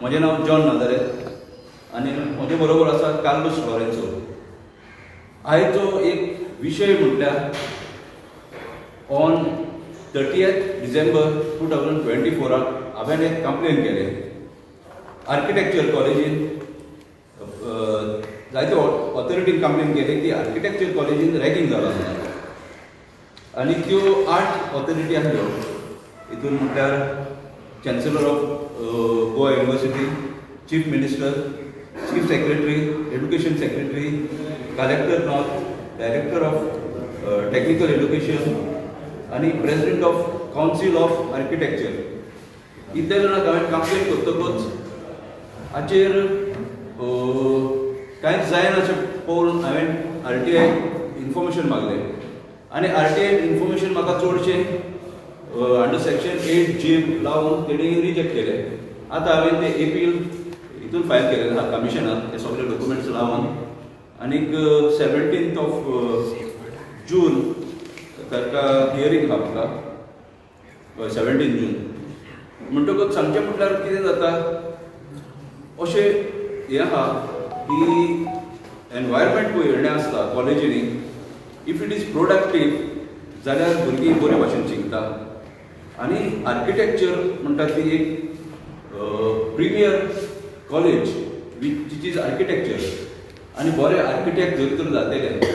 म्हजें नांव John Nazareth आनी म्हजे बरोबर आसा कार्लोस लॉरेन्सो. आयचो एक विशय म्हटल्यार ऑन 30th December 2024 हांवें एक कंप्लेन केलें. आर्किटेक्चर कॉलेजीन जायत्या ऑथॉरिटीन कंप्लेन केली की आर्किटेक्चर कॉलेजीन रॅगिंग जाला म्हणून. आनी त्यो 8 ऑथॉरिटी आसल्यो. हितून म्हटल्यार chancellor of Goa university, chief minister, chief secretary, education secretary, collector north, director of technical education आनी president of council of architecture. इतले जाणांक हांवें कंप्लेन करतकूच हाचेर कांयच जायना अशें पळोवन हांवें RTI इन्फॉर्मेशन मागलें. आनी RTI इन्फॉर्मेशन म्हाका चडशें अंडर सेक्शन 8G लावन तेणी रिजेक्ट केलें. आतां हांवें तें एपील हितून फायल केलेलें आहा कमिशनाक ते सगळे डॉक्युमेंट्स लावन. आनीक 17th of June ताका हियरींग आहा म्हाका 17 June. म्हणटकूच सांगचें म्हटल्यार कितें जाता अशें हें आहा की एनवायरमेंट पळय आसता कॉलेजींनी. इफ इट इज प्रोडक्टीव जाल्यार भुरगीं बरे भाशेन शिकता. आनी आर्किटेक्चर म्हणटा ती एक premier college which is architecture. आनी बरे आर्किटेक्ट जरी तर जातले,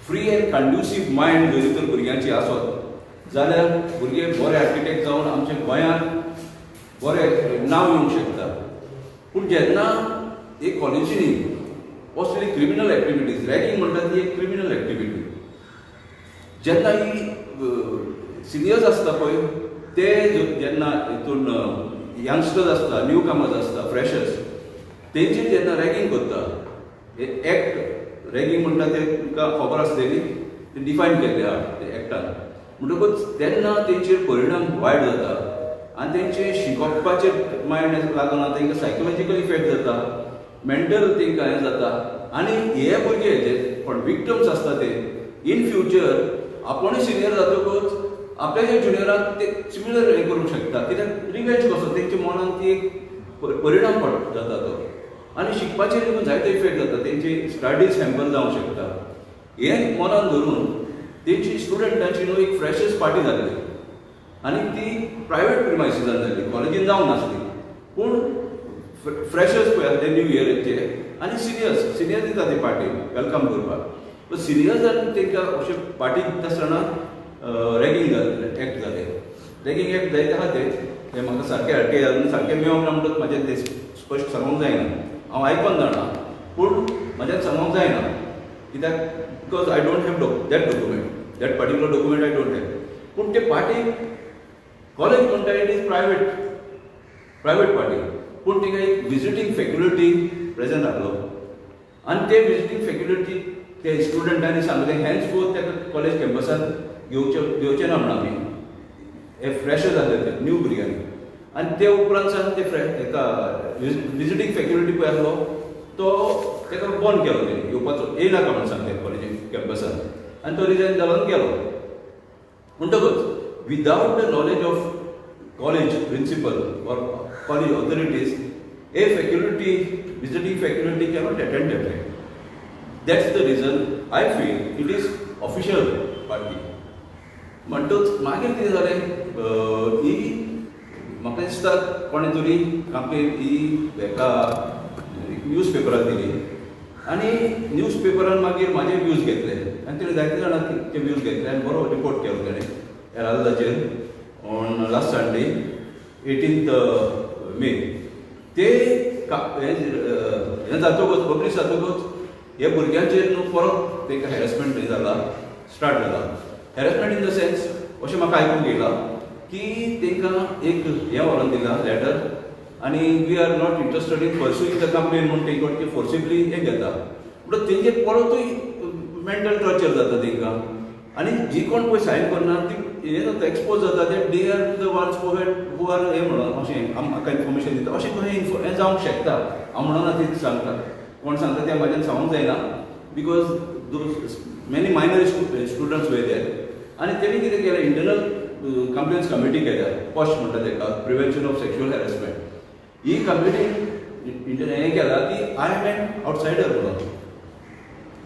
फ्री एंड कंड्युसीव मायंड जरी तर भुरग्यांची आसत जाल्यार भुरगे बरे आर्किटेक्ट जावन आमच्या गोंयांत बरें नांव येवंक शकता. पूण जेन्ना एक कॉलेजींनी असली क्रिमिनल एक्टिविटीज, रॅगिंग म्हणटा ती एक क्रिमिनल एक्टिविटी, जेन्ना ही सिनियर्स आसता पळय ते जेन्ना हितून यंगस्टर्स आसता, न्यू कमर्स आसता, फ्रेशर्स, तेंचेर जेन्ना रॅगिंग करता, एक्ट रॅगिंग म्हणटा ते तुमकां खबर आसलेली, ते डिफायन केल्ले आहा ते एक्टान. म्हणटकूच तेन्ना तेंचेर परिणाम वायट जाता आनी तेंचे शिकोवपाचेर मायंड लागना, तेंकां सायकोलॉजिकल इफेक्ट जाता, मेंटल तेंकां हें जाता. आनी हे भुरगे जे पण विक्टम्स आसता ते इन फ्युचर आपणूय सिनियर जातकूच आपल्या जे ज्युनियराक ते सिमिलर हें करूंक शकता. कित्याक रिवेंज कसो तेंच्या मनान ती एक परिणाम जाता तो. आनी शिकपाचेर देखून जायतो इफेक्ट जाता, तेंची स्टडीज हॅम्पर जावंक शकता. हें मनान धरून तेंची स्टुडंटांची न्हू एक फ्रेशर्स पार्टी जाल्ली आनी ती प्रायवेट प्रिमायसिसान जाल्ली, कॉलेजीन जावंक नासली. पूण फ्रेशर्स पळय ते न्यू इयराचे आनी सिनियर्स दिता ती पार्टी वेलकम करपाक. सो सिनियर्सांनी तेंकां अशें पार्टी दिता आसतना रॅगिंग जालें, एक्ट जालें. रॅगिंग एक्ट जायते आहा ते म्हाका सारकें RTI सारकें मेळोंक ना म्हणटच म्हाजें तें स्पश्ट सांगूंक जायना. हांव आयकोन जाणा पूण म्हाज्यान सांगूंक जायना. कित्याक because I don't have that document, that particular document I don't have. पूण ते पार्टी कॉलेज म्हणटा इट इज प्रायवेट पार्टी. पूण तिका एक विजिटींग फॅक्युलिटी प्रेझेंट आहलो आनी ते विजिटींग फॅक्युलिटी ते स्टुडंटांनी सांगलें हॅन्स फोर्थ ताका कॉलेज कॅम्पसांत घेवचें ना म्हणून आमी. हे फ्रेशर जाले ते न्यू भुरग्यांनी. आनी ते उपरांत सावन ते हेका विजिटींग फॅक्युलिटी पळय आहलो तो ताका बंद केलो, तेणी येवपाचो येयनाका म्हणून सांगलें कॉलेजी कॅम्पसांत. आनी तो रिजायन जावन गेलो. म्हणटकूच without the knowledge of college principal or college authorities a visiting faculty cannot attend that way. That's the reason I feel it is official party. म्हणटच मागीर कितें जालें, ही म्हाका दिसता कोणे तरी कंप्लेन ही हेका न्यूज पेपराक दिली आनी न्यूज पेपरान मागीर म्हाजे व्यूज घेतले आनी तेणें जायते जाणां ते व्यूज घेतले आनी बरो रिपोर्ट केलो तेणें हेराल्डाचेर on last Sunday 18th May. ते हें जातकूच पब्लीश जातकूच हे भुरग्यांचेर न्हू परत तांकां हॅरेसमेंट हें जाला, स्टार्ट जाला. हॅरेसमेंट इन द सेन्स अशें म्हाका आयकूंक येयला की तांकां एक हें व्हरोन दिलां लेटर आनी we are not interested in pursuing the complain म्हणून तेंचे कडचे फोर्सिबली हें घेता. म्हणून तेंचेर परतूय मेंटल टॉर्चर जाता तांकां. आनी जी कोण पळय सायन करना ती हें जाता, एक्सपोज जाता that they are the ones who are हें म्हणून अशें म्हाका इन्फॉर्मेशन दिता अशें खंय हें जावंक शकता. हांव म्हणना ती सांगता, कोण सांगता तें म्हाज्यान सांगूंक जायना because those many minor students were there. आनी तेणी कितें केलें, इंटरनल कंप्लेन्स कमिटी केल्या, पॉश म्हणटा ताका, प्रिव्हेन्शन ऑफ सेक्शुअल हॅरेसमेंट. ही कंप्लेंट हें केला की आय एम एन आउटसायडर म्हणून.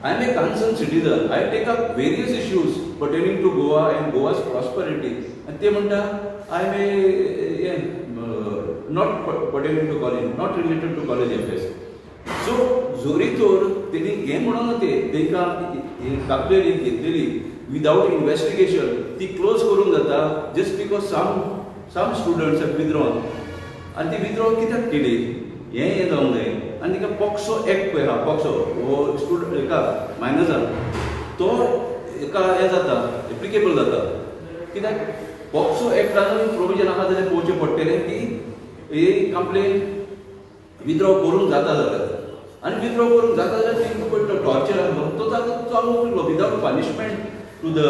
I am a concerned citizen. I take up various issues pertaining to Goa and Goa's prosperity. And they म्हणटा I am not pertaining to college, not related to college affairs. So जोरीतोर तेणी हें म्हणून तेंकां कापलेली घेतलेली without investigation ती close करूंक जाता just because some students have withdrawn. आनी ती विथड्रॉ कित्याक केली हें जावंक जाय. आनी तिका पॉक्सो एक्ट पळय हा पॉक्सो हो स्टुडंट एका मायनर्सान तो एका हें जाता एप्लिकेबल जाता. कित्याक पॉक्सो एक्टान प्रोविजन आसा जाल्यार पळोवचें पडटलें की ही कंप्लेन विथड्रॉ करूंक जाता जाल्यार. आनी विथड्रॉ करूंक जाता जाल्यार तिका पडटलो टॉर्चर आसलो तो चालू उरलो without punishment to the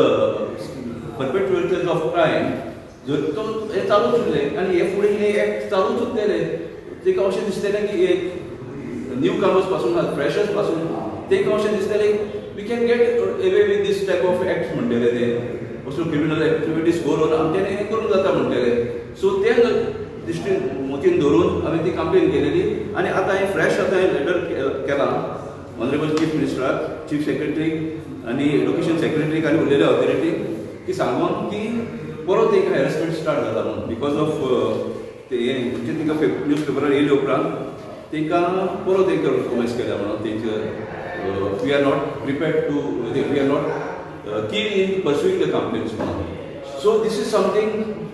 perpetuators of crime. जर तो हें चालूच उरलें आनी हे फुडें हे एक्ट चालूच उरतलें. तेका अशें दिसतलें की एक न्यू कमर्स पासून फ्रेशर्स पासून तेका अशें दिसतलें we can get away with this type of acts म्हणटले ते असल्यो क्रिमिनल एक्टिविटीज करून आमच्यानी हें करूंक जाता म्हणटले. सो ते दृश्टीन मतीन धरून हांवें ती कंप्लेन केलेली. आनी आतां हांवें फ्रेश आतां लेटर केलां ऑनरेबल चीफ मिनिस्टराक, चीफ सेक्रेटरीक आनी एड्युकेशन सेक्रेटरीक आनी उरलेल्या ऑथॉरिटीक की सांगून की परत एक हॅरेसमेंट स्टार्ट जाला म्हणून बिकॉज ऑफ ते म्हणजे तिका न्यूज पेपरार येयले उपरांत तांकां परत एक कॉमेंट्स केल्या म्हणून तेंचे we are not prepared to we are not keen in pursuing the complaints म्हणून. So this is something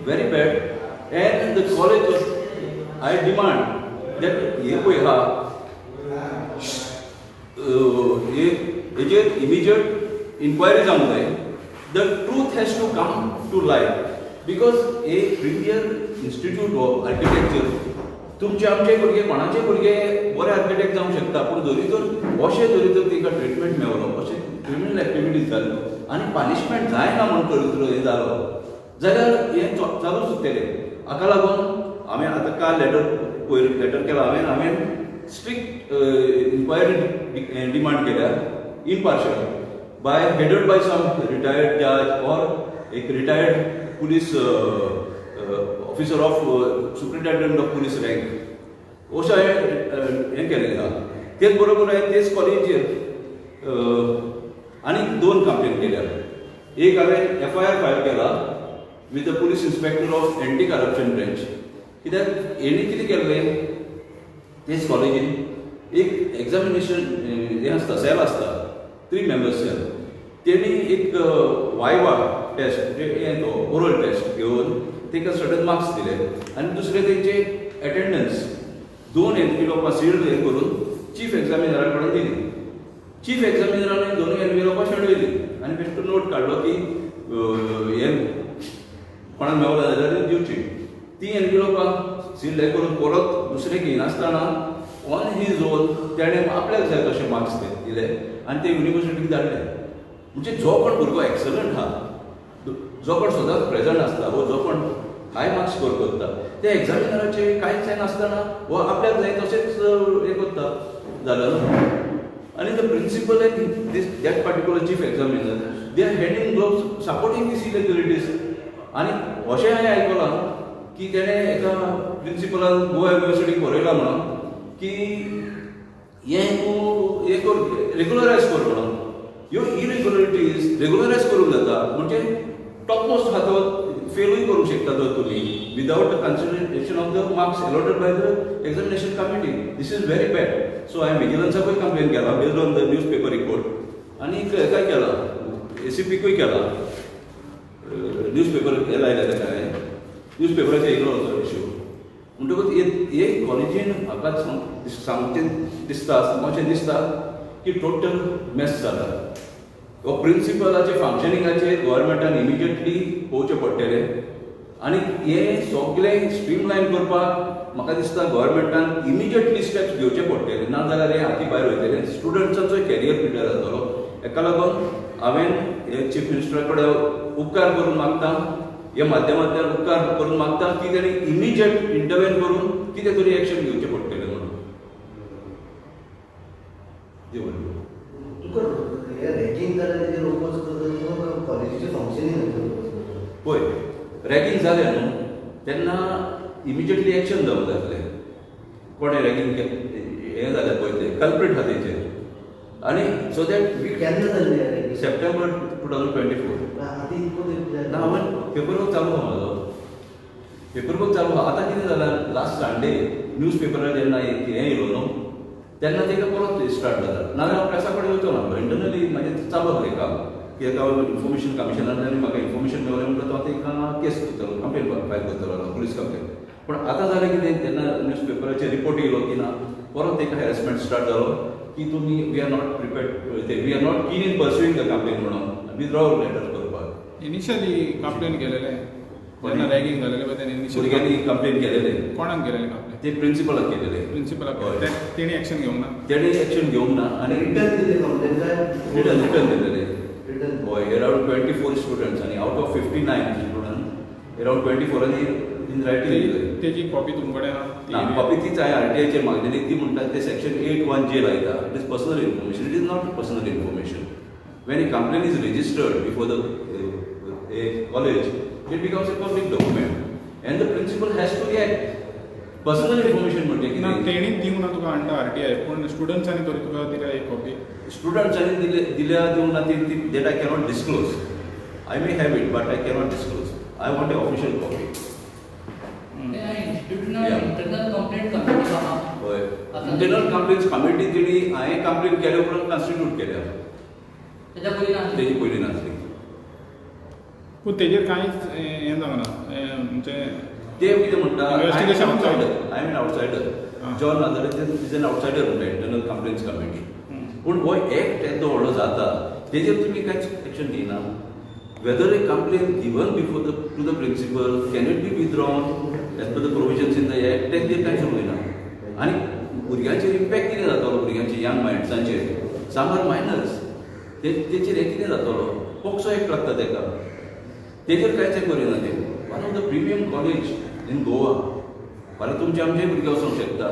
very bad and the college I demand that हे पळय हा हेजेर इमिजिएट इन्क्वायरी जावंक जाय. The truth has to come to light because a premier institute of architecture तुमचे आमचे भुरगे कोणाचे भुरगे बरे आर्किटेक्ट जावंक शकता पूण जरी तर अशें जरी तर तांकां ट्रिटमेंट मेळलो अशें क्रिमिनल एक्टिविटीज जाल्यो आनी पनिशमेंट जायना म्हणून जर हें जालो जाल्यार हें चालूच उरतलें. हाका लागून हांवें आतां काल लेटर केला हांवें स्ट्रिक्ट इन्क्वायरी डिमांड केल्या impartial by headed by some retired जज ऑर एक retired police officer of superintendent of police rank अशें हांवें हें केलेलें आहा. तेच बरोबर हांवें तेच कॉलेजीर आनी 2 कंप्लेन केल्या. एक हांवें FIR फायल केला with the police inspector of anti corruption branch. कित्याक हेणी कितें केल्लें तेच कॉलेजीन एक एग्जामिनेशन हें आसता सेल आसता 3 मेंबर्स सेल. तेणी एक वायवा टेस्ट म्हणजे हें तो ओरल टेस्ट घेवन ताका सर्टन मार्क्स दिले आनी दुसरे तेंचे एटेंडन्स 2 एनव्हिलॉपां सील्ड हें करून चीफ एक्झामिनरा कडेन दिली. चीफ एक्झामिनरान 2 एनव्हिलॉपां शेणवयली आनी बेश्टो नोट काडलो की हें कोणाक मेवला जाल्यार दिवची. ती एनव्हिलॉपां सील्ड हें करून परत दुसरे घेयनासतना ऑन हीज ओन तेणें आपल्याक जाय तशें मार्क्स दिले आनी ते युनिवर्सिटीक धाडले. म्हणजे जो कोण भुरगो एक्सलंट आहा जो कोण सदांच प्रेजंट आसता वो जो कोण हाय मार्क्स स्कोर करता ते एक्झामिनराचे कांयच जाय नासतना वो आपल्याक जाय तशेंच हें करता जालें न्हू. आनी the principal and that particular chief examiner they are hand gloves supporting this irregularities. आनी अशें हांवें आयकलां की तेणें एका प्रिंसिपलान गोवा युनिवर्सिटीक बरयलां म्हणून की हें तूं हें कर रेग्युलरायज कर म्हणून. ह्यो इरेग्युलरिटीज रेग्युलरायज करूंक जाता म्हणजे टॉप मोस्ट आहा तो फेलूय करूंक शकता जर तुमी without the consideration of the marks allotted by the examination committee. This is very bad. So हांवें विजिलन्साकूय कंप्लेन केला based on the newspaper report आनी काय केला ACPकूय केला. न्यूज पेपर हे लायले ताका हांवें न्यूज पेपराचेर येयलो तो इश्यू. म्हणटकूच हे कॉलेजीन म्हाका सामकें दिसता अशें दिसता की टोटल मेस जाला. हो प्रिंसिपलाचे फंक्शनिंगाचे गव्हर्मेंटान इमिजिएटली पळोवचें पडटलें आनी हें सगळें स्ट्रीमलायन करपाक म्हाका दिसता गव्हर्मेंटान इमिजिएटली स्टेप्स घेवचे पडटले नाजाल्यार हें हाती भायर वयतलें स्टुडंट्सांचो कॅरियर पिड्यार जातलो. हेका लागून हांवें चीफ मिनिस्टरा कडेन उपकार करून मागतां ह्या माध्यमांतल्यान उपकार करून मागतां की तेणी इमिजिएट इंटरवेन करून कितें तरी एक्शन घेवचें पडटलें म्हणून. पळय रॅगिंग जालें न्हू तेन्ना इमिजिएटली एक्शन जावंक जाय आसलें. कोणे रॅगिंग हे जालें पळय ते कल्प्रीट आहा तेचेर आनी सो दॅट वी केन्ना जाल्लें सप्टेंबर 2024 ना हांवें पेपर वर्क चालू आहा म्हाजो पेपर वर्क चालू आहा आतां कितें जालां लास्ट संडे न्यूज पेपरार जेन्ना हें येयलो न्हू तेन्ना ताका परत स्टार्ट जाता नाजाल्यार हांव प्रेसा कडेन वयतलो हांव इंटरनली म्हाजें चालू आहा तें काम कित्याक हांव इन्फॉर्मेशन कमिशनरांतल्यान म्हाका इन्फॉर्मेशन मेळ्ळें म्हणटा तो हांव ताका केस करतलो कंप्लेन फायल करतलो पुलीस कंप्लेन पूण आतां जालें कितें तेन्ना न्यूज पेपराचेर रिपोर्ट येयलो की ना परत ताका हॅरेसमेंट स्टार्ट जालो की तुमी we are not prepared we are not keen in pursuing the complain म्हणून विथड्रॉवल लेटर करपाक इनिशियली कंप्लेन केलेले जेन्ना रॅगिंग जालेले पळय तेन्ना भुरग्यांनी कंप्लेन केलेले कोणाक केलेले कंप्लेन ते प्रिंसिपलाक केलेले प्रिंसिपलाक तेणी एक्शन घेवंक ना तेणी एक्शन घेवंक ना आनी रिटर्न दिले कंप्लेन काय रिटर्न दिलेले रिटर्न हय अरावंड 24 स्टुडंट्स आनी out of 59 student around 24 in writing दिले तेजी कॉपी तुमचे कडेन ना आहा कॉपी तीच आहे आरटीआयचेर मागलेली ती म्हणटात ते सेक्शन 8(1) लायता it is personal information it is not personal information when a complaint is registered before the college it becomes a public document and the principal has to react personal information म्हणजे ना कितें तेणीच दिवंक ना तुका under RTI पूण स्टुडंट्सांनी तरी तुका दिल्या एक copy स्टुडंट्सांनी दिल्या दिवंक ना ती date I cannot disclose I may have it but I cannot disclose I want a official copy internal complaint committee आहा हय इंटरनल कंप्लेंट्स कमिटी तेणी हांवें कंप्लेन केल्या उपरांत कॉन्स्टिट्यूट केल्या तेच्या पयलीं नासली तेजी पयली नासली पूण तेजेर कांयच हें जावना म्हणजे ते कितें म्हणटा Investigation I am an outsider जॉन नाजाल्यार इज एन आउटसायडर म्हणटा इंटरनल कंप्लेंट्स कमिटी पूण हो एक्ट येदो व्हडलो जाता तेजेर तुमी कांयच एक्शन घेयना whether a complaint given before to the principal can it be withdrawn as per the provisions in the act तेजेर कांयच उलयना आनी भुरग्यांचेर इम्पॅक्ट कितें जातलो भुरग्यांचे यंग मायंड्सांचेर सामर मायनर्स तेचेर हे कितें जातलो पोक्सो एक्ट लागता तेका तेजेर कांयच करिना ते one of the premium college in Goa फाल्यां तुमचे आमचे भुरगे वचूंक शकता